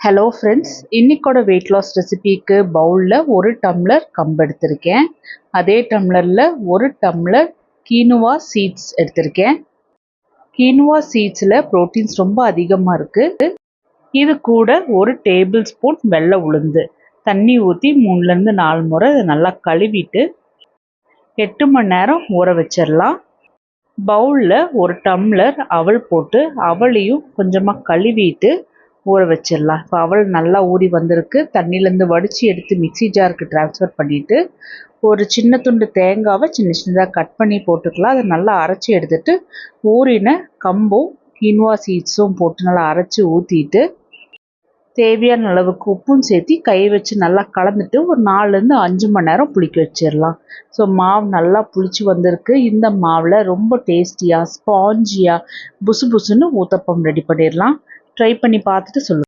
Hello friends, இன்னைக்கோட weight loss ரெசிபிக்கு பவுலில் ஒரு டம்ளர் கம்பு எடுத்திருக்கேன். அதே டம்ளரில் ஒரு டம்ளர் கீனுவா சீட்ஸ் எடுத்திருக்கேன். கீனுவா சீட்ஸில் ப்ரோட்டீன்ஸ் ரொம்ப அதிகமாக இருக்குது. இது கூட ஒரு டேபிள் ஸ்பூன் வெள்ளை உளுந்து தண்ணி ஊற்றி 3லேருந்து 4 முறை அதை நல்லா கழுவிட்டு 8 மணி நேரம் ஊற வச்சிடலாம். பவுலில் ஒரு டம்ளர் அவல் போட்டு அவளையும் கொஞ்சமாக கழுவிட்டு ஊற வச்சிடலாம். இப்போ அவல் நல்லா ஊறி வந்திருக்கு. தண்ணியிலேருந்து வடித்து எடுத்து மிக்சி ஜாருக்கு ட்ரான்ஸ்ஃபர் பண்ணிவிட்டு ஒரு சின்ன துண்டு தேங்காவை சின்ன சின்னதாக கட் பண்ணி போட்டுக்கலாம். அதை நல்லா அரைச்சி எடுத்துகிட்டு ஊறின கம்பும் கினுவா சீட்ஸும் போட்டு நல்லா அரைச்சி ஊற்றிட்டு தேவையான அளவுக்கு உப்பும் சேர்த்து கை வச்சு நல்லா கலந்துட்டு ஒரு 4லேருந்து 5 மணி நேரம் புளிக்க வச்சிடலாம். ஸோ மாவு நல்லா புளிச்சு வந்திருக்கு. இந்த மாவில் ரொம்ப டேஸ்டியாக ஸ்பாஞ்சியாக புசு புசுன்னு ஊத்தப்பம் ரெடி பண்ணிடலாம். ட்ரை பண்ணி பார்த்துட்டு சொல்லுங்கள்.